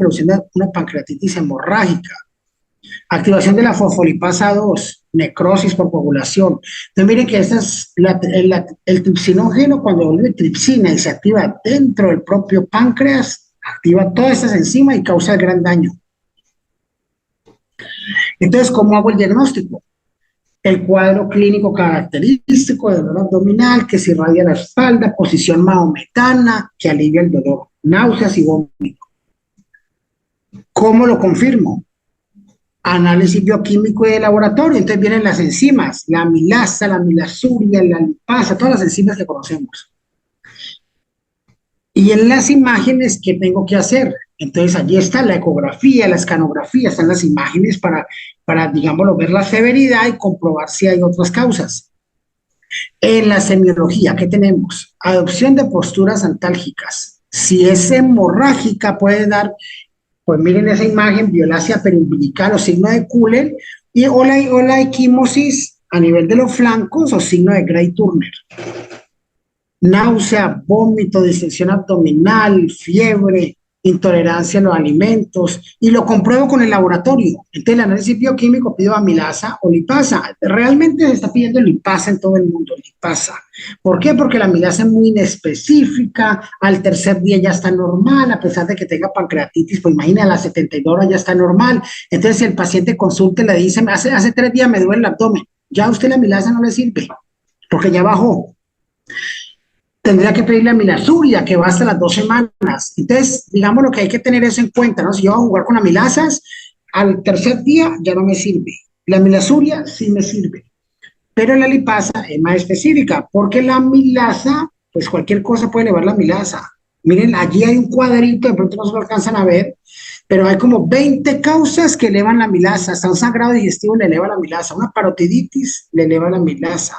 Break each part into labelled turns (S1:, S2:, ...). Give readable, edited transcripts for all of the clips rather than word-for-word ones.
S1: produciendo una pancreatitis hemorrágica. Activación de la fosfolipasa 2, necrosis por coagulación. Entonces miren que esta es el tripsinógeno cuando vuelve tripsina y se activa dentro del propio páncreas, activa todas estas enzimas y causa gran daño. Entonces, ¿cómo hago el diagnóstico? El cuadro clínico característico de dolor abdominal que se irradia la espalda, posición maometana que alivia el dolor, náuseas y vómito. ¿Cómo lo confirmo? Análisis bioquímico y de laboratorio. Entonces vienen las enzimas, la amilasa, la amilasuria, la lipasa, todas las enzimas que conocemos. Y en las imágenes, ¿qué tengo que hacer? Entonces allí está la ecografía, la escanografía, están las imágenes para digámoslo, ver la severidad y comprobar si hay otras causas. En la semiología, ¿qué tenemos? Adopción de posturas antálgicas. Si es hemorrágica, puede dar, pues miren esa imagen, violasia periumbilical o signo de Kuhler, o la equimosis a nivel de los flancos o signo de Gray-Turner. Náusea, vómito, distensión abdominal, fiebre, intolerancia a los alimentos, y lo compruebo con el laboratorio. Entonces, el análisis bioquímico pido amilasa o lipasa. Realmente se está pidiendo lipasa en todo el mundo, lipasa. ¿Por qué? Porque la amilasa es muy inespecífica, al tercer día ya está normal, a pesar de que tenga pancreatitis, pues imagina, a las 72 horas ya está normal. Entonces, si el paciente consulta y le dice, hace 3 días me duele el abdomen, ya a usted la amilasa no le sirve, porque ya bajó. Tendría que pedirle a milasuria, que va hasta las 2 semanas. Entonces, digamos lo que hay que tener eso en cuenta, ¿no? Si yo voy a jugar con amilasas, al tercer día ya no me sirve. La milasuria sí me sirve, pero la lipasa es más específica, porque la amilasa, pues cualquier cosa puede elevar la amilasa. Miren, allí hay un cuadrito, de pronto no se lo alcanzan a ver, pero hay como 20 causas que elevan la amilasa. Hasta un sangrado digestivo le eleva la amilasa, una parotiditis le eleva la amilasa.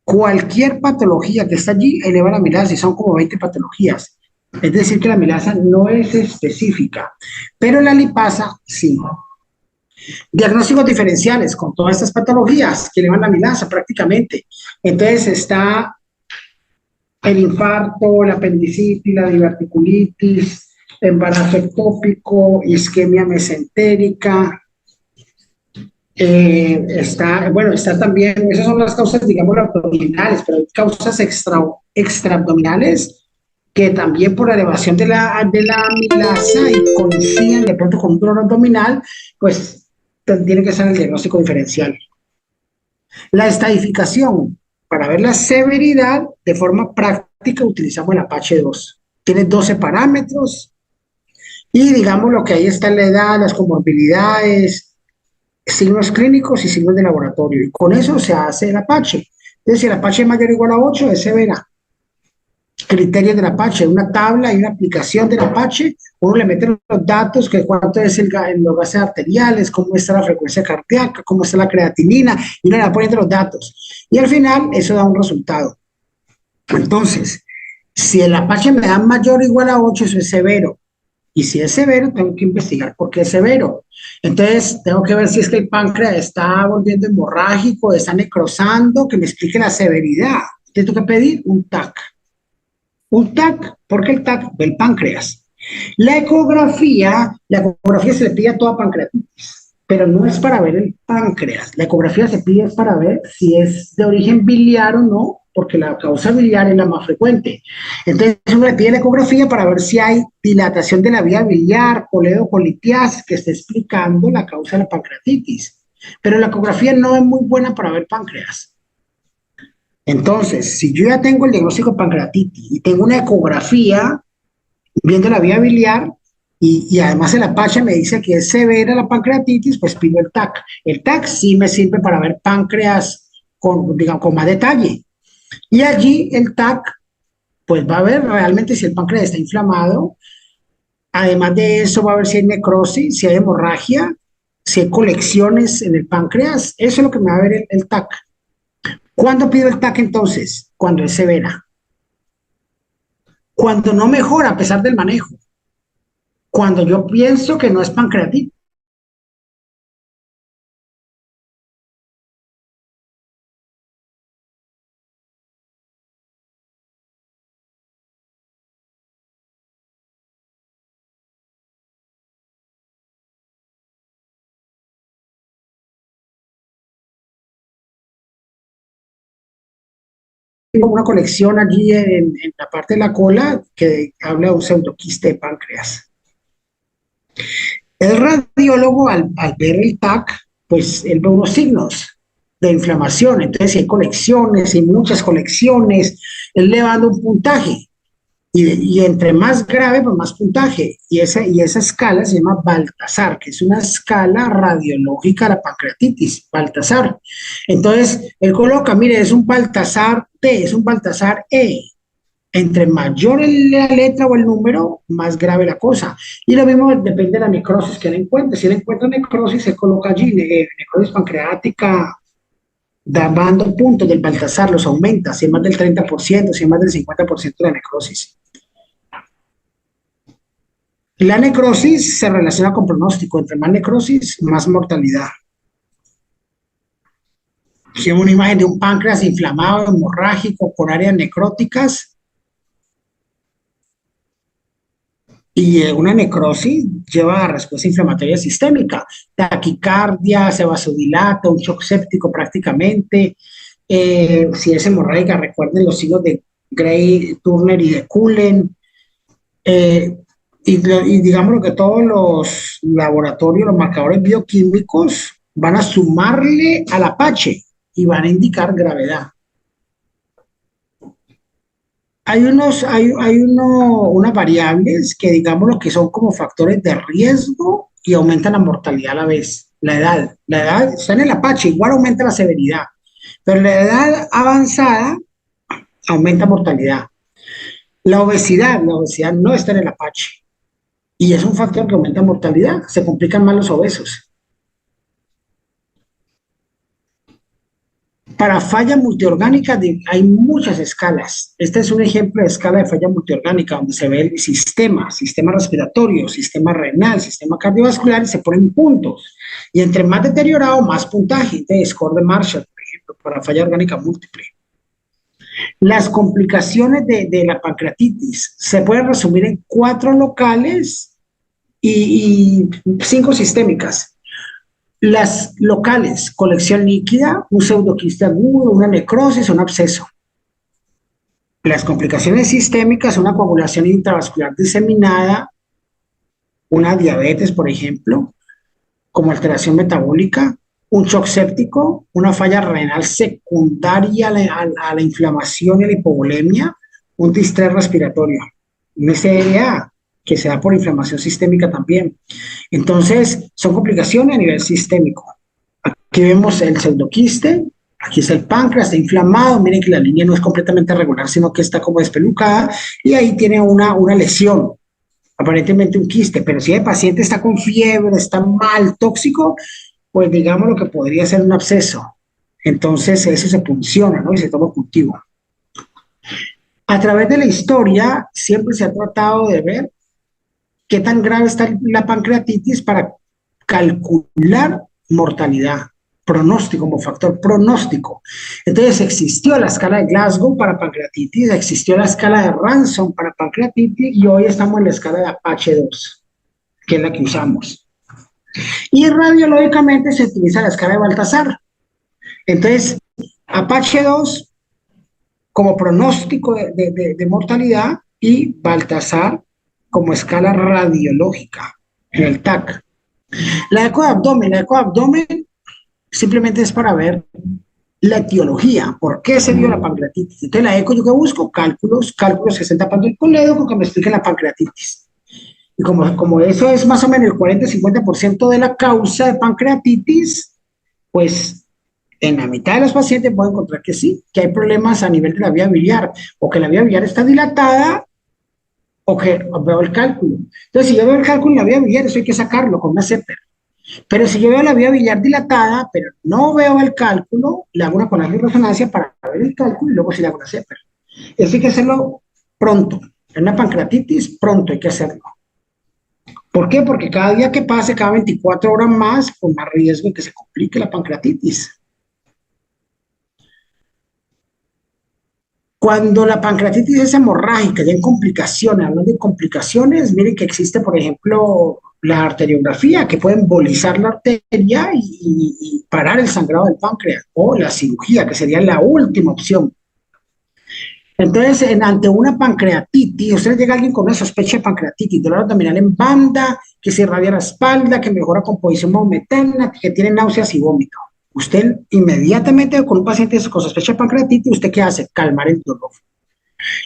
S1: Cualquier patología que está allí eleva la amilasa y son como 20 patologías. Es decir, que la amilasa no es específica, pero la lipasa sí. Diagnósticos diferenciales con todas estas patologías que elevan la amilasa prácticamente. Entonces está el infarto, la apendicitis, la diverticulitis, embarazo ectópico, isquemia mesentérica, está también, esas son las causas, digamos, abdominales, pero hay causas extraabdominales que también por la elevación de la amilasa y coinciden de pronto con un dolor abdominal, pues tiene que ser el diagnóstico diferencial. La estadificación, para ver la severidad de forma práctica, utilizamos el Apache 2. Tiene 12 parámetros y digamos lo que ahí está en la edad, las comorbilidades, signos clínicos y signos de laboratorio. Y con eso se hace el Apache. Entonces, si el Apache es mayor o igual a 8, es severa. Criterios del Apache, una tabla y una aplicación del Apache, uno le mete los datos, que cuánto es los gases arteriales, cómo está la frecuencia cardíaca, cómo está la creatinina, y uno le va poniendo los datos. Y al final, eso da un resultado. Entonces, si el Apache me da mayor o igual a 8, eso es severo. Y si es severo, tengo que investigar por qué es severo. Entonces, tengo que ver si es que el páncreas está volviendo hemorrágico, está necrosando, que me explique la severidad. Tengo que pedir un TAC. Un TAC, porque el TAC del páncreas. La ecografía se le pide a toda pancreatitis, pero no es para ver el páncreas. La ecografía se pide para ver si es de origen biliar o no, porque la causa biliar es la más frecuente. Entonces uno le pide la ecografía para ver si hay dilatación de la vía biliar, coledocolitiasis, que esté explicando la causa de la pancreatitis. Pero la ecografía no es muy buena para ver páncreas. Entonces, si yo ya tengo el diagnóstico de pancreatitis y tengo una ecografía viendo la vía biliar y además el Apache me dice que es severa la pancreatitis, pues pido el TAC. El TAC sí me sirve para ver páncreas digamos, con más detalle. Y allí el TAC pues va a ver realmente si el páncreas está inflamado. Además de eso, va a ver si hay necrosis, si hay hemorragia, si hay colecciones en el páncreas. Eso es lo que me va a ver el TAC. ¿Cuándo pido el TAC entonces? Cuando es severa. Cuando no mejora a pesar del manejo. Cuando yo pienso que no es pancreatitis. una colección allí en la parte de la cola que habla de un pseudoquiste de páncreas. El radiólogo, al ver el TAC, pues él ve unos signos de inflamación. Entonces, si hay colecciones, y muchas colecciones, él le va dando un puntaje. Y entre más grave, pues más puntaje. Y esa escala se llama Baltasar, que es una escala radiológica de la pancreatitis, Baltasar. Entonces, él coloca, mire, es un Baltasar T, es un Baltasar E. Entre mayor la letra o el número, más grave la cosa. Y lo mismo depende de la necrosis que él encuentre. Si él encuentra necrosis, se coloca allí, necrosis pancreática, dando puntos del Baltasar, los aumenta, si es más del 30%, si es más del 50% de la necrosis. La necrosis se relaciona con pronóstico. Entre más necrosis, más mortalidad. Si es una imagen de un páncreas inflamado, hemorrágico, con áreas necróticas, y una necrosis lleva a respuesta inflamatoria sistémica, taquicardia, se vasodilata, un shock séptico prácticamente. Si es hemorrágica, recuerden los signos de Gray, Turner y de Cullen. Y digamos que todos los laboratorios, los marcadores bioquímicos van a sumarle al Apache y van a indicar gravedad. Hay unas variables que digamos lo que son como factores de riesgo y aumentan la mortalidad a la vez. La edad está en el Apache, igual aumenta la severidad, pero la edad avanzada aumenta mortalidad. La obesidad no está en el Apache y es un factor que aumenta mortalidad, se complican más los obesos. Para falla multiorgánica hay muchas escalas. Este es un ejemplo de escala de falla multiorgánica donde se ve el sistema respiratorio, sistema renal, sistema cardiovascular y se ponen puntos. Y entre más deteriorado, más puntaje. De score de Marshall, por ejemplo, para falla orgánica múltiple. Las complicaciones de la pancreatitis se pueden resumir en 4 locales y 5 sistémicas. Las locales, colección líquida, un pseudoquiste agudo, una necrosis, un absceso. Las complicaciones sistémicas, una coagulación intravascular diseminada, una diabetes, por ejemplo, como alteración metabólica, un shock séptico, una falla renal secundaria a la inflamación y la hipovolemia, un distrés respiratorio, un SDA, que se da por inflamación sistémica también. Entonces, son complicaciones a nivel sistémico. Aquí vemos el pseudoquiste, aquí está el páncreas, está inflamado, miren que la línea no es completamente regular, sino que está como despelucada, y ahí tiene una lesión, aparentemente un quiste, pero si el paciente está con fiebre, está mal, tóxico, pues digamos lo que podría ser un absceso. Entonces, eso se funciona, ¿no? Y se toma cultivo. A través de la historia, siempre se ha tratado de ver qué tan grave está la pancreatitis para calcular mortalidad, pronóstico como factor pronóstico. Entonces existió la escala de Glasgow para pancreatitis, existió la escala de Ransom para pancreatitis y hoy estamos en la escala de Apache 2, que es la que usamos. Y radiológicamente se utiliza la escala de Baltasar. Entonces, Apache 2 como pronóstico de mortalidad y Baltasar como escala radiológica en el TAC. La eco de abdomen simplemente es para ver la etiología, por qué se dio la pancreatitis. Entonces la eco yo que busco cálculos que estén tapando el colédoco que me expliquen la pancreatitis. Y como eso es más o menos el 40-50% de la causa de pancreatitis, pues en la mitad de los pacientes puedo encontrar que sí, que hay problemas a nivel de la vía biliar, o que la vía biliar está dilatada, o que veo el cálculo. Entonces, si yo veo el cálculo en la vía biliar, eso hay que sacarlo con una CEPER. Pero si yo veo la vía biliar dilatada, pero no veo el cálculo, le hago una conación de resonancia para ver el cálculo y luego sí le hago una CEPER. Eso hay que hacerlo pronto. En una pancreatitis, pronto hay que hacerlo. ¿Por qué? Porque cada día que pase, cada 24 horas más, con más riesgo de que se complique la pancreatitis. Cuando la pancreatitis es hemorrágica, ya en complicaciones, hablando de complicaciones, miren que existe, por ejemplo, la arteriografía, que puede embolizar la arteria y parar el sangrado del páncreas, o la cirugía, que sería la última opción. Entonces, ante una pancreatitis, usted llega alguien con una sospecha de pancreatitis, dolor abdominal en banda, que se irradia la espalda, que mejora composición maometana, que tiene náuseas y vómito. Usted inmediatamente con un paciente con sospecha de pancreatitis, ¿usted qué hace? Calmar el dolor.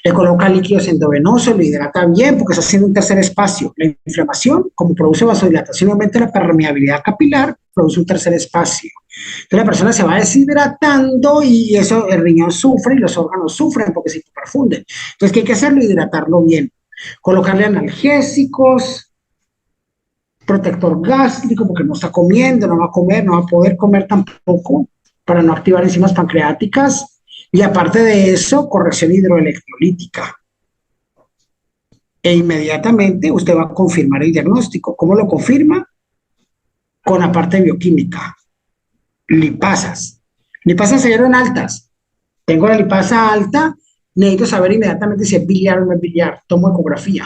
S1: Le coloca líquidos endovenosos, lo hidrata bien porque está haciendo un tercer espacio. La inflamación, como produce vasodilatación y aumenta la permeabilidad capilar, produce un tercer espacio. Entonces la persona se va deshidratando y eso el riñón sufre y los órganos sufren porque se perfunden. Entonces, ¿qué hay que hacerlo? Hidratarlo bien. Colocarle analgésicos, protector gástrico porque no está comiendo, no va a comer, no va a poder comer tampoco para no activar enzimas pancreáticas. Y aparte de eso, corrección hidroelectrolítica. E inmediatamente usted va a confirmar el diagnóstico. ¿Cómo lo confirma? Con la parte bioquímica. Lipasas. Lipasas se dieron altas. Tengo la lipasa alta, necesito saber inmediatamente si es biliar o no es biliar. Tomo ecografía.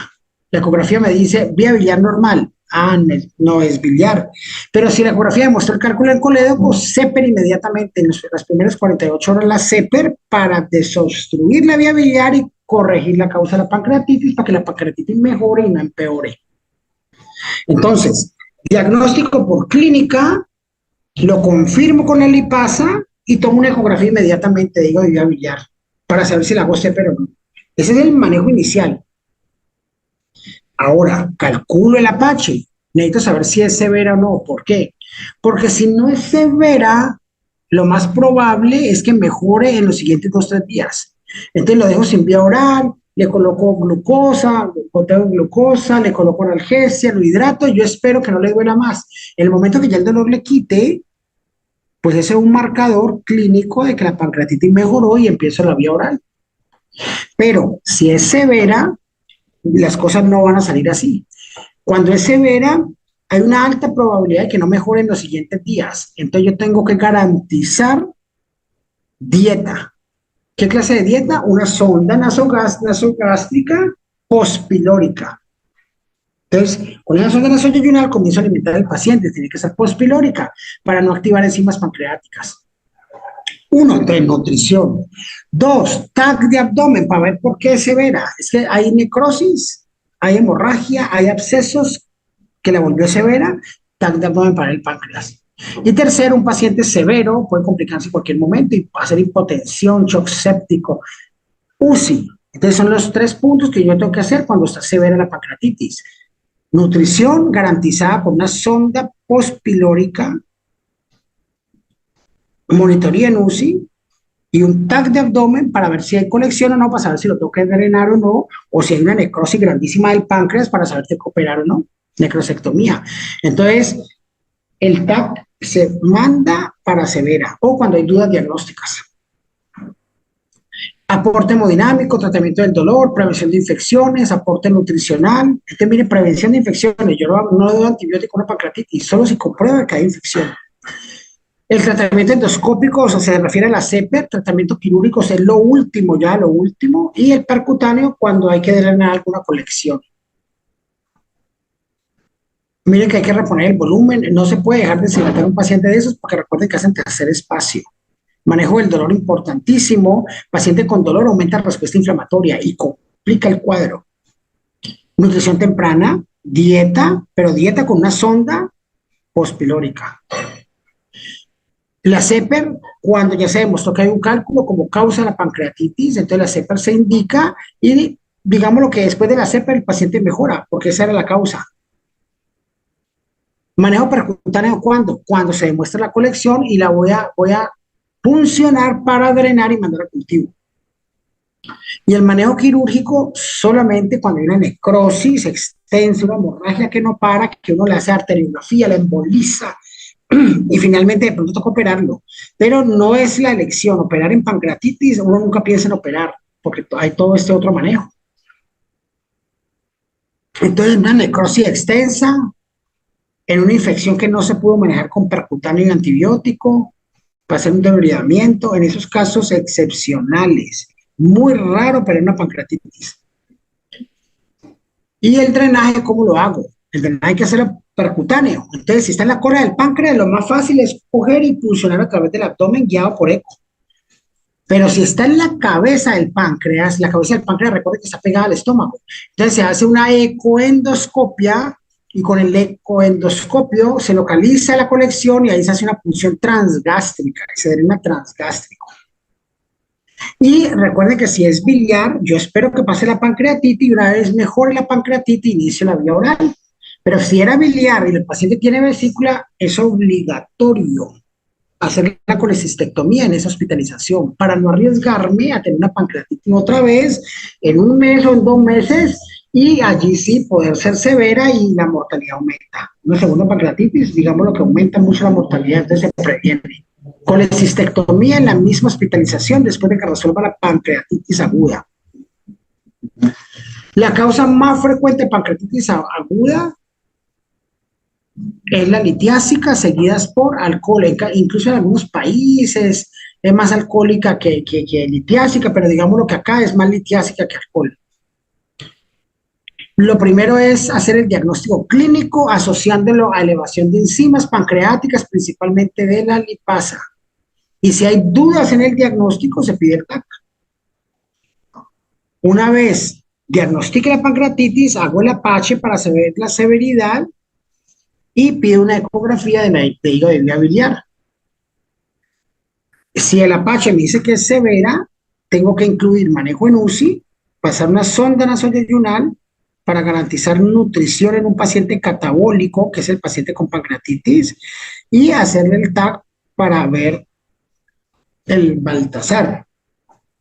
S1: La ecografía me dice vía biliar normal. Ah, no es biliar. Pero si la ecografía demostró el cálculo en colédoco, CEPER inmediatamente en las primeras 48 horas la CEPER para desobstruir la vía biliar y corregir la causa de la pancreatitis para que la pancreatitis mejore y no empeore. Entonces, diagnóstico por clínica, lo confirmo con la lipasa y tomo una ecografía inmediatamente, digo, de vía biliar, para saber si la hago CEPER o no. Ese es el manejo inicial. Ahora, calculo el Apache. Necesito saber si es severa o no. ¿Por qué? Porque si no es severa, lo más probable es que mejore en los siguientes 2 o 3 días. Entonces lo dejo sin vía oral, le coloco glucosa, goteo de glucosa, le coloco analgesia, lo hidrato, yo espero que no le duela más. En el momento que ya el dolor le quite, pues ese es un marcador clínico de que la pancreatitis mejoró y empiezo la vía oral. Pero si es severa, las cosas no van a salir así. Cuando es severa, hay una alta probabilidad de que no mejore en los siguientes días. Entonces yo tengo que garantizar dieta. ¿Qué clase de dieta? Una sonda nasogástrica pospilórica. Entonces, con esa sonda nasoyunal comienzo a alimentar al paciente. Tiene que ser pospilórica para no activar enzimas pancreáticas. 1, entonces nutrición. 2, TAC de abdomen para ver por qué es severa. Es que hay necrosis, hay hemorragia, hay abscesos que la volvió severa, TAC de abdomen para el páncreas. Y tercero, un paciente severo puede complicarse en cualquier momento y hacer hipotensión, shock séptico, UCI. Entonces son los 3 puntos que yo tengo que hacer cuando está severa la pancreatitis. Nutrición garantizada por una sonda postpilórica, monitoría en UCI y un TAC de abdomen para ver si hay conexión o no, para saber si lo tengo que drenar o no, o si hay una necrosis grandísima del páncreas para saber si hay que operar o no, necrosectomía. Entonces, el TAC se manda para severa o cuando hay dudas diagnósticas. Aporte hemodinámico, tratamiento del dolor, prevención de infecciones, aporte nutricional. Entonces, mire, prevención de infecciones. Yo no le doy antibiótico a una pancreatitis, solo si comprueba que hay infección. El tratamiento endoscópico, o sea, se refiere a la CEPER, tratamiento quirúrgico es lo último, ya lo último, y el percutáneo cuando hay que drenar alguna colección. Miren que hay que reponer el volumen, no se puede dejar de deshidratar a un paciente de esos porque recuerden que hacen tercer espacio. Manejo del dolor importantísimo, paciente con dolor aumenta la respuesta inflamatoria y complica el cuadro. Nutrición temprana, dieta, pero dieta con una sonda pospilórica. La CEPER, cuando ya se demostró que hay un cálculo como causa de la pancreatitis, entonces la CEPER se indica y digamos lo que después de la CEPER el paciente mejora, porque esa era la causa. Manejo percutáneo, ¿cuándo? Cuando se demuestra la colección y la voy a puncionar para drenar y mandar a cultivo. Y el manejo quirúrgico solamente cuando hay una necrosis extensa, una hemorragia que no para, que uno le hace arteriografía, la emboliza, y finalmente de pronto toca operarlo. Pero no es la elección, operar en pancreatitis, uno nunca piensa en operar, porque hay todo este otro manejo. Entonces, una necrosis extensa, en una infección que no se pudo manejar con percutáneo y antibiótico, para hacer un debridamiento, en esos casos excepcionales. Muy raro para una pancreatitis. Y el drenaje, ¿cómo lo hago? El drenaje hay que hacerlo percutáneo. Entonces, si está en la cola del páncreas, lo más fácil es coger y pulsionar a través del abdomen guiado por eco. Pero si está en la cabeza del páncreas, la cabeza del páncreas recuerda que está pegada al estómago. Entonces se hace una ecoendoscopia y con el ecoendoscopio se localiza la colección y ahí se hace una punción transgástrica, se drena transgástrico. Y recuerden que si es biliar, yo espero que pase la pancreatitis y una vez mejore la pancreatitis, inicie la vía oral. Pero si era biliar y el paciente tiene vesícula, es obligatorio hacer la colecistectomía en esa hospitalización para no arriesgarme a tener una pancreatitis otra vez en un mes o en 2 meses y allí sí poder ser severa y la mortalidad aumenta. Una segunda pancreatitis, digamos lo que aumenta mucho la mortalidad, entonces se previene. Colecistectomía en la misma hospitalización después de que resuelva la pancreatitis aguda. La causa más frecuente de pancreatitis aguda es la litiásica, seguidas por alcohol. Incluso en algunos países es más alcohólica que litiásica, pero digamos que acá es más litiásica que alcohol. Lo primero es hacer el diagnóstico clínico asociándolo a elevación de enzimas pancreáticas, principalmente de la lipasa. Y si hay dudas en el diagnóstico, se pide el TAC. Una vez diagnostique la pancreatitis, hago el apache para saber la severidad y pido una ecografía de hígado de vía biliar. Si el apache me dice que es severa, tengo que incluir manejo en UCI, pasar una sonda nasoyeyunal para garantizar nutrición en un paciente catabólico, que es el paciente con pancreatitis, y hacerle el TAC para ver el Baltasar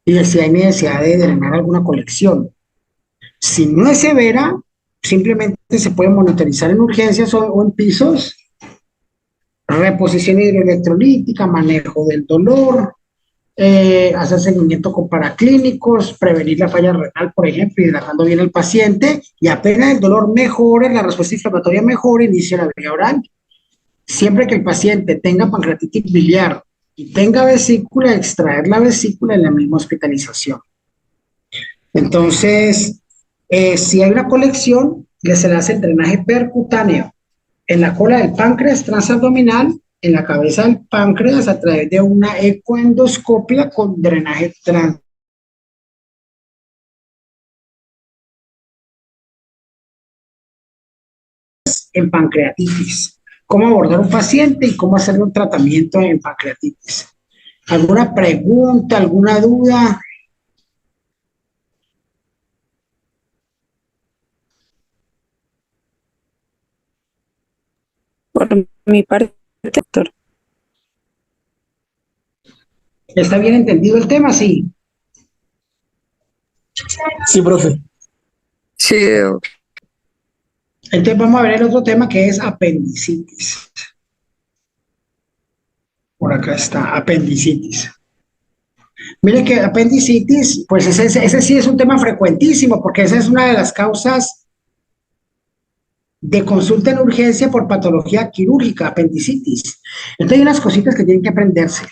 S1: y si hay necesidad de drenar alguna colección. Si no es severa, simplemente se puede monitorizar en urgencias o en pisos, reposición hidroelectrolítica, manejo del dolor, hacer seguimiento con paraclínicos, prevenir la falla renal, por ejemplo, hidratando bien al paciente, y apenas el dolor mejore, la respuesta inflamatoria mejore, inicia la vía oral. Siempre que el paciente tenga pancreatitis biliar y tenga vesícula, extraer la vesícula en la misma hospitalización. Entonces, si hay una colección, se le hace el drenaje percutáneo en la cola del páncreas transabdominal, en la cabeza del páncreas a través de una ecoendoscopia con drenaje trans. En pancreatitis. ¿Cómo abordar un paciente y cómo hacerle un tratamiento en pancreatitis? ¿Alguna pregunta, alguna duda?
S2: Por mi parte, doctor.
S1: ¿Está bien entendido el tema? Sí.
S3: Sí, profe.
S2: Sí,
S1: Entonces vamos a ver el otro tema que es apendicitis. Por acá está, apendicitis. Mire que apendicitis, pues ese sí es un tema frecuentísimo, porque esa es una de las causas de consulta en urgencia por patología quirúrgica, apendicitis. Entonces hay unas cositas que tienen que aprenderse.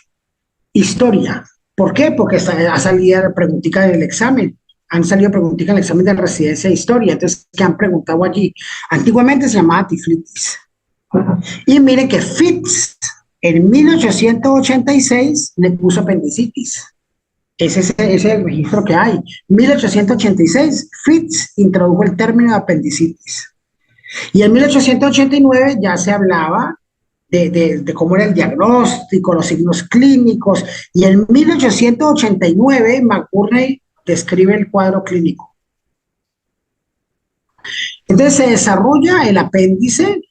S1: Historia. ¿Por qué? Porque ha salido preguntica del examen. Han salido preguntitas en el examen de residencia de historia. Entonces, ¿qué han preguntado allí? Antiguamente se llamaba tiflitis. Y miren que Fitz en 1886 le puso apendicitis. Ese es el registro que hay. 1886, Fitz introdujo el término de apendicitis. Y en 1889 ya se hablaba de cómo era el diagnóstico, los signos clínicos, y en 1889 McBurney describe el cuadro clínico. Entonces se desarrolla el apéndice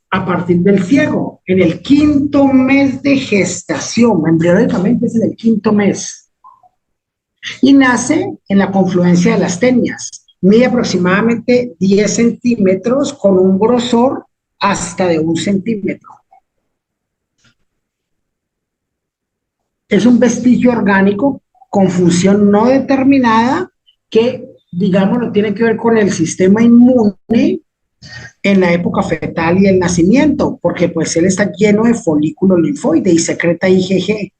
S1: a partir del ciego, en el 5º mes de gestación, embriológicamente es en el 5º mes, y nace en la confluencia de las tenias. Mide aproximadamente 10 centímetros con un grosor hasta de 1 centímetro. Es un vestigio orgánico con función no determinada que, digamos, no tiene que ver con el sistema inmune en la época fetal y el nacimiento, porque pues él está lleno de folículos linfoide y secreta IgG.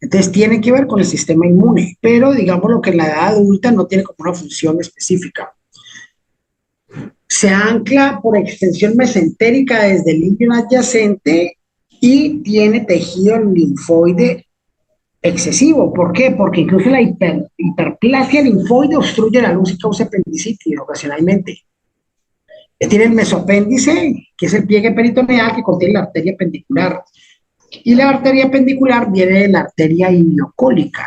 S1: Entonces tiene que ver con el sistema inmune, pero digamos lo que en la edad adulta no tiene como una función específica. Se ancla por extensión mesentérica desde el líquido adyacente y tiene tejido linfoide excesivo. ¿Por qué? Porque incluso la hiperplasia linfoide obstruye la luz y causa apendicitis ocasionalmente. Tiene el mesopéndice, que es el pliegue peritoneal que contiene la arteria pendicular. Y la arteria pendicular viene de la arteria iliocólica.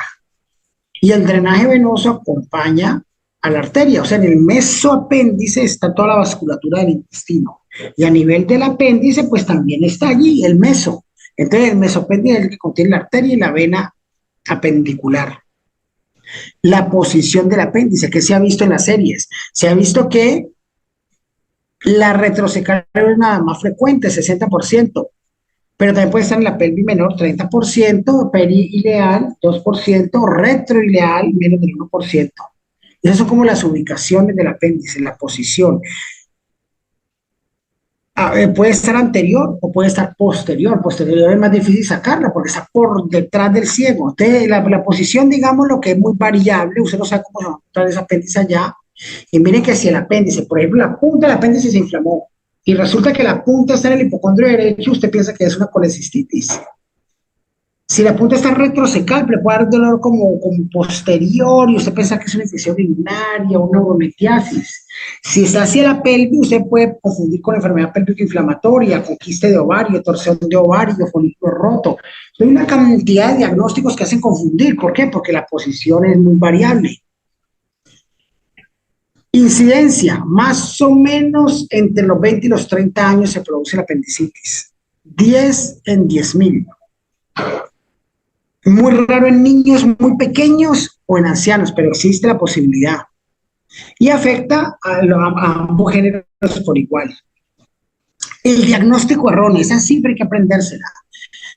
S1: Y el drenaje venoso acompaña a la arteria. O sea, en el mesoapéndice está toda la vasculatura del intestino. Y a nivel del apéndice, pues también está allí el meso. Entonces, el mesopéndice es el que contiene la arteria y la vena apendicular. La posición del apéndice, que se ha visto en las series. Se ha visto que la retrocecal es nada más frecuente, 60%, pero también puede estar en la pelvis menor, 30%, periileal, 2%, retroileal, menos del 1%. Esas son como las ubicaciones del apéndice, la posición. Puede estar anterior o puede estar posterior. Posterior es más difícil sacarla porque está por detrás del ciego. Entonces, la posición, digamos, lo que es muy variable, usted no sabe cómo se va a encontrar ese apéndice allá. Y miren que si el apéndice, por ejemplo, la punta del apéndice se inflamó y resulta que la punta está en el hipocondrio derecho, usted piensa que es una colecistitis. Si la punta está retrocecal, le puede dar dolor como posterior y usted piensa que es una infección urinaria o una neurometiasis. Si está hacia la pelvis, usted puede confundir con enfermedad pélvica inflamatoria, con quiste de ovario, torsión de ovario, folículo roto. Hay una cantidad de diagnósticos que hacen confundir. ¿Por qué? Porque la posición es muy variable. Incidencia, más o menos entre los 20 y los 30 años se produce la apendicitis. 10 en 10.000. Muy raro en niños muy pequeños o en ancianos, pero existe la posibilidad. Y afecta a ambos géneros por igual. El diagnóstico erróneo, esa cifra hay que aprendérsela.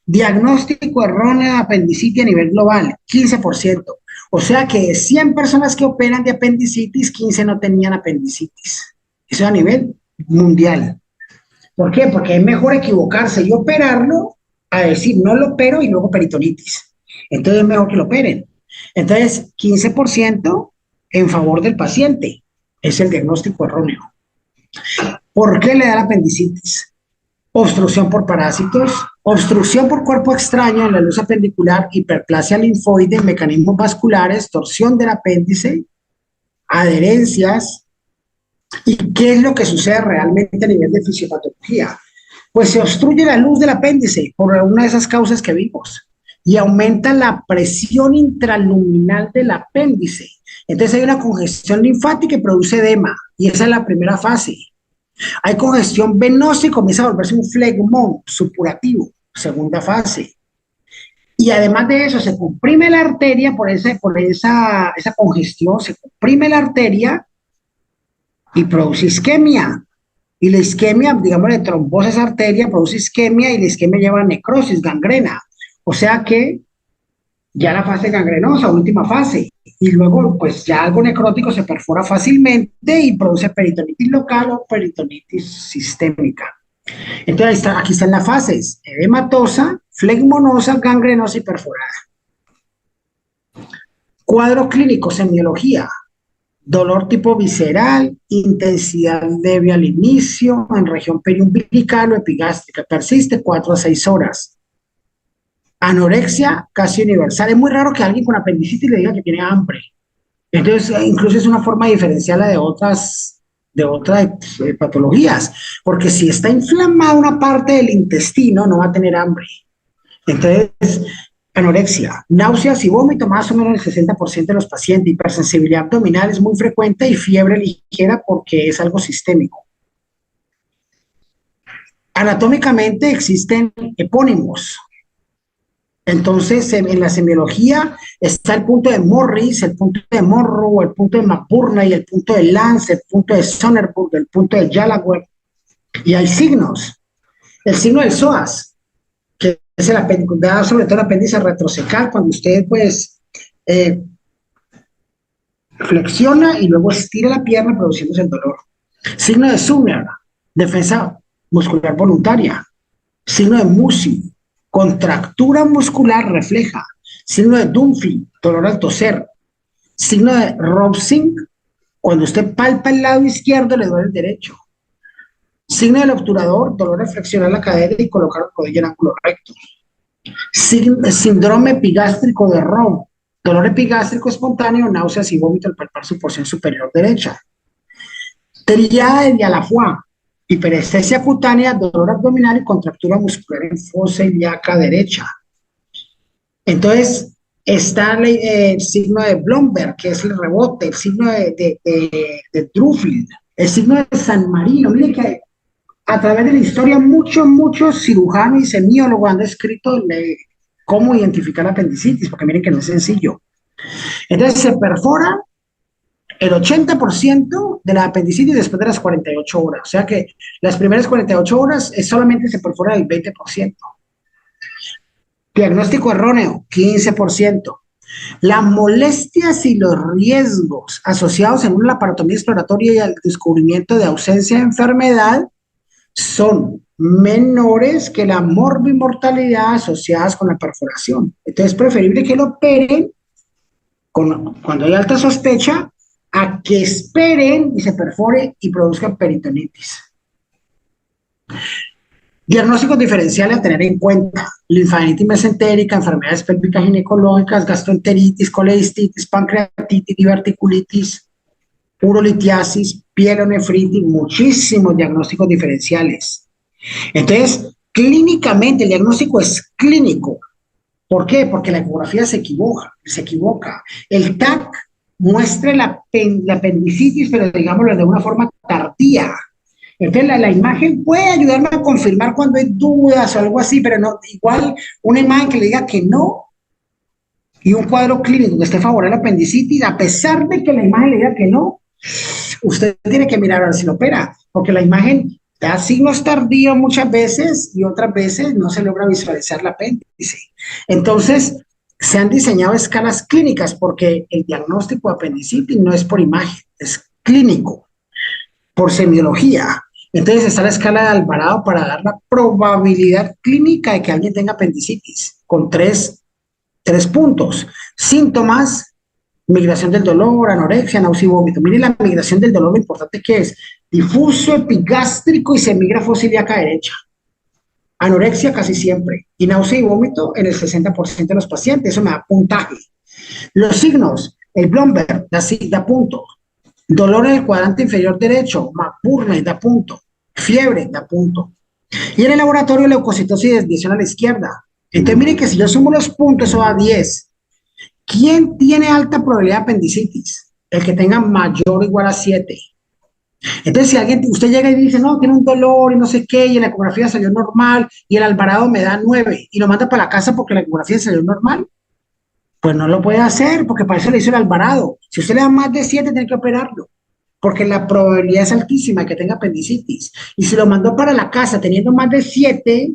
S1: Diagnóstico erróneo de apendicitis a nivel global, 15%. O sea que de 100 personas que operan de apendicitis, 15 no tenían apendicitis. Eso es a nivel mundial. ¿Por qué? Porque es mejor equivocarse y operarlo a decir no lo opero y luego peritonitis. Entonces es mejor que lo operen. Entonces, 15% en favor del paciente. Es el diagnóstico erróneo. ¿Por qué le da la apendicitis? Obstrucción por parásitos, obstrucción por cuerpo extraño en la luz apendicular, hiperplasia linfoide, mecanismos vasculares, torsión del apéndice, adherencias. ¿Y qué es lo que sucede realmente a nivel de fisiopatología? Pues se obstruye la luz del apéndice por una de esas causas que vimos y aumenta la presión intraluminal del apéndice. Entonces hay una congestión linfática y produce edema, y esa es la primera fase. Hay congestión venosa y comienza a volverse un flegmón supurativo, segunda fase. Y además de eso, se comprime la arteria por esa congestión, se comprime la arteria y produce isquemia. Y la isquemia, digamos, de trombosa esa arteria, produce isquemia y la isquemia lleva a necrosis, gangrena. O sea que ya la fase gangrenosa, última fase. Y luego, pues ya algo necrótico se perfora fácilmente y produce peritonitis local o peritonitis sistémica. Entonces, aquí están las fases: edematosa, flegmonosa, gangrenosa y perforada. Cuadro clínico, semiología. Dolor tipo visceral, intensidad leve al inicio, en región periumbilical o epigástrica. Persiste 4 a 6 horas. Anorexia casi universal. Es muy raro que alguien con apendicitis le diga que tiene hambre. Entonces, incluso es una forma diferencial de otras patologías, porque si está inflamada una parte del intestino, no va a tener hambre. Entonces, anorexia, náuseas y vómito, más o menos el 60% de los pacientes. Hipersensibilidad abdominal es muy frecuente y fiebre ligera porque es algo sistémico. Anatómicamente existen epónimos. Entonces, en la semiología está el punto de Morris, el punto de Monroe, el punto de McBurney, el punto de Lance, el punto de Sonnerburg, el punto de Gallagher. Y hay signos. El signo del psoas, que es el apéndice, da sobre todo el apéndice retrocecal, cuando usted, pues, flexiona y luego estira la pierna produciéndose el dolor. Signo de Sumner, defensa muscular voluntaria. Signo de Musi, contractura muscular refleja. Signo de Dunphy, dolor al toser. Signo de Robsing, cuando usted palpa el lado izquierdo le duele el derecho. Signo del obturador, dolor al flexionar la cadera y colocar el rodilla en ángulo recto. Síndrome epigástrico de Rome, dolor epigástrico espontáneo, náuseas y vómito al palpar su porción superior derecha. Tríada de Dialafoy, hiperestesia cutánea, dolor abdominal y contractura muscular en fosa ilíaca derecha. Entonces, está el signo de Blomberg, que es el rebote, el signo de Druffield, el signo de San Marino. Miren que a través de la historia muchos cirujanos y semiólogos han descrito cómo identificar la apendicitis, porque miren que no es sencillo. Entonces se perfora el 80% de la apendicitis después de las 48 horas, o sea que las primeras 48 horas solamente se perfora el 20%. Diagnóstico erróneo, 15%. Las molestias y los riesgos asociados en una laparotomía exploratoria y al descubrimiento de ausencia de enfermedad son menores que la morbimortalidad asociadas con la perforación. Entonces es preferible que lo operen cuando hay alta sospecha a que esperen y se perfore y produzcan peritonitis. Diagnósticos diferenciales a tener en cuenta: linfadenitis mesentérica, enfermedades pélvicas ginecológicas, gastroenteritis, colecistitis, pancreatitis, diverticulitis, urolitiasis, pielonefritis, muchísimos diagnósticos diferenciales. Entonces, clínicamente el diagnóstico es clínico. ¿Por qué? Porque la ecografía se equivoca. El TAC muestra la apendicitis, pero digámoslo de una forma tardía. Entonces la imagen puede ayudarme a confirmar cuando hay dudas o algo así, pero no, igual una imagen que le diga que no y un cuadro clínico que esté favorable a la apendicitis, a pesar de que la imagen le diga que no, usted tiene que mirar a ver si lo opera, porque la imagen da signos tardíos muchas veces y otras veces no se logra visualizar la apéndice. Entonces, se han diseñado escalas clínicas porque el diagnóstico de apendicitis no es por imagen, es clínico, por semiología. Entonces está la escala de Alvarado para dar la probabilidad clínica de que alguien tenga apendicitis, con tres puntos. Síntomas: migración del dolor, anorexia, náusea y vómito. Miren la migración del dolor, lo importante que es: difuso, epigástrico y se migra fosa ilíaca derecha. Anorexia casi siempre. Y náusea y vómito en el 60% de los pacientes. Eso me da puntaje. Los signos: el Blomberg da punto. Dolor en el cuadrante inferior derecho, McBurney da punto. Fiebre da punto. Y en el laboratorio, leucocitosis y desviación a la izquierda. Entonces miren que si yo sumo los puntos, eso da 10. ¿Quién tiene alta probabilidad de apendicitis? El que tenga mayor o igual a 7. Entonces, si usted llega y dice, no, tiene un dolor y no sé qué, y en la ecografía salió normal, y el Alvarado me da 9, y lo manda para la casa porque la ecografía salió normal, pues no lo puede hacer, porque para eso le hizo el Alvarado. Si usted le da más de 7, tiene que operarlo, porque la probabilidad es altísima de que tenga apendicitis. Y si lo mandó para la casa teniendo más de 7,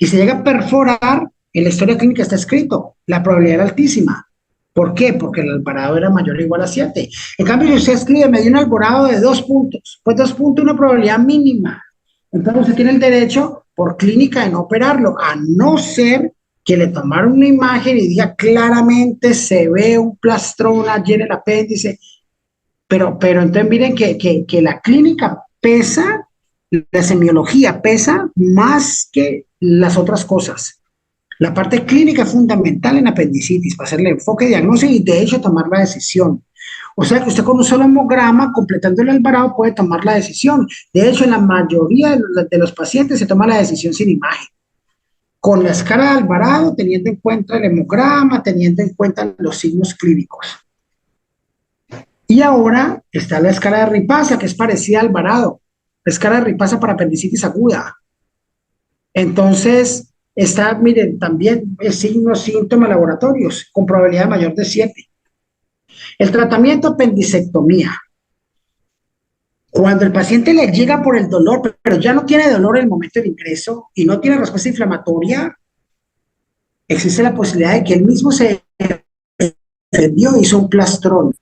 S1: y se llega a perforar, en la historia clínica está escrito, la probabilidad era altísima. ¿Por qué? Porque el Alvarado era mayor o igual a 7. En cambio, si usted escribe, me dio un Alvarado de 2 puntos, pues 2 puntos es una probabilidad mínima. Entonces usted tiene el derecho, por clínica, de no operarlo, a no ser que le tomaron una imagen y diga claramente se ve un plastrón allí en el apéndice. Pero entonces miren que la clínica pesa, la semiología pesa más que las otras cosas. La parte clínica es fundamental en apendicitis para hacerle enfoque, diagnóstico y de hecho tomar la decisión. O sea que usted con un solo hemograma, completando el Alvarado, puede tomar la decisión. De hecho, en la mayoría de los pacientes se toma la decisión sin imagen. Con la escala de Alvarado, teniendo en cuenta el hemograma, teniendo en cuenta los signos clínicos. Y ahora está la escala de Ripasa, que es parecida a Alvarado. La escala de Ripasa para apendicitis aguda. Entonces, está, miren, también signos, síntomas laboratorios, con probabilidad mayor de 7. El tratamiento apendicectomía. Cuando el paciente le llega por el dolor, pero ya no tiene dolor en el momento del ingreso y no tiene respuesta inflamatoria, existe la posibilidad de que él mismo se defendió e hizo un plastrón.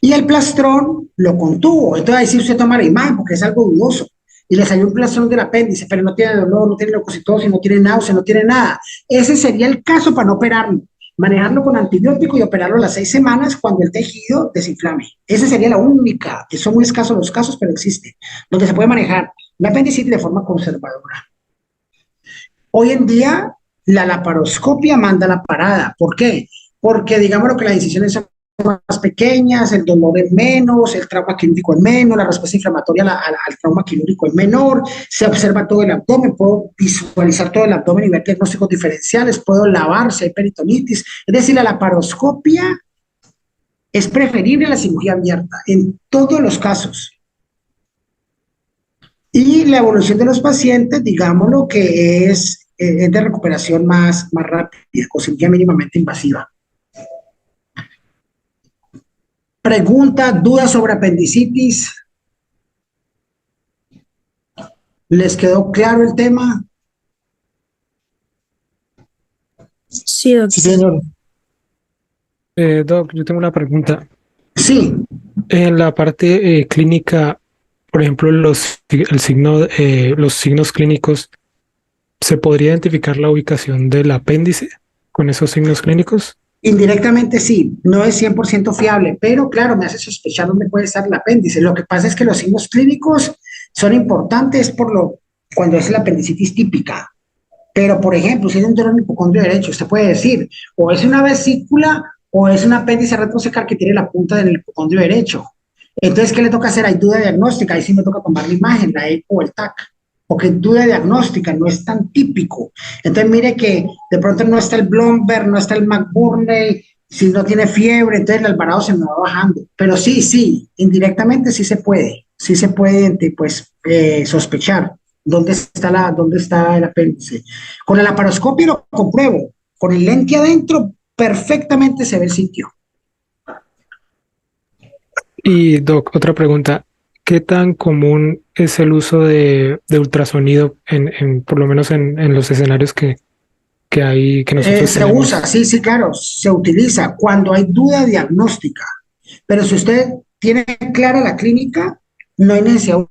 S1: Y el plastrón lo contuvo. Entonces ahí sí usted toma la imagen porque es algo dudoso. Y le salió un plastrón del apéndice, pero no tiene dolor, no tiene leucocitosis, no tiene náusea, no tiene nada. Ese sería el caso para no operarlo. Manejarlo con antibiótico y operarlo a las 6 semanas cuando el tejido desinflame. Esa sería la única, que son muy escasos los casos, pero existe, donde se puede manejar la apendicitis de forma conservadora. Hoy en día, La laparoscopia manda la parada. ¿Por qué? Porque digamos que las incisiones son más pequeñas, el dolor es menos, el trauma quirúrgico es menos, la respuesta inflamatoria al trauma quirúrgico es menor, se observa todo el abdomen, puedo visualizar todo el abdomen y ver diagnósticos diferenciales, puedo lavar si hay peritonitis. Es decir, la laparoscopia es preferible a la cirugía abierta en todos los casos. Y la evolución de los pacientes, digámoslo que es de recuperación más rápida, con cirugía mínimamente invasiva. Pregunta, dudas sobre apendicitis. ¿Les quedó claro el tema?
S2: Sí, doctor.
S3: Sí, señor. Doc, yo tengo una pregunta.
S1: Sí.
S3: En la parte clínica, por ejemplo, los signos clínicos, ¿se podría identificar la ubicación del apéndice con esos signos clínicos?
S1: Indirectamente sí, no es 100% fiable, pero claro, me hace sospechar dónde puede estar el apéndice. Lo que pasa es que los signos clínicos son importantes cuando es la apendicitis típica. Pero, por ejemplo, si es un dolor en el hipocondrio derecho, usted puede decir, o es una vesícula o es un apéndice retrocecal que tiene la punta del hipocondrio derecho. Entonces, ¿qué le toca hacer? Hay duda diagnóstica, ahí sí me toca tomar la imagen, la eco o el TAC. Porque duda diagnóstica no es tan típico. Entonces, mire que de pronto no está el Blomberg, no está el McBurney, si no tiene fiebre, entonces el Alvarado se me va bajando. Pero sí, indirectamente sí se puede pues, sospechar dónde está el apéndice. Con la laparoscopia lo compruebo, con el lente adentro perfectamente se ve el sitio.
S3: Y Doc, otra pregunta. ¿Qué tan común es el uso de ultrasonido por lo menos en los escenarios que nosotros
S1: Se
S3: tenemos?
S1: usa, sí, claro, se utiliza cuando hay duda diagnóstica. Pero si usted tiene clara la clínica, no hay necesidad de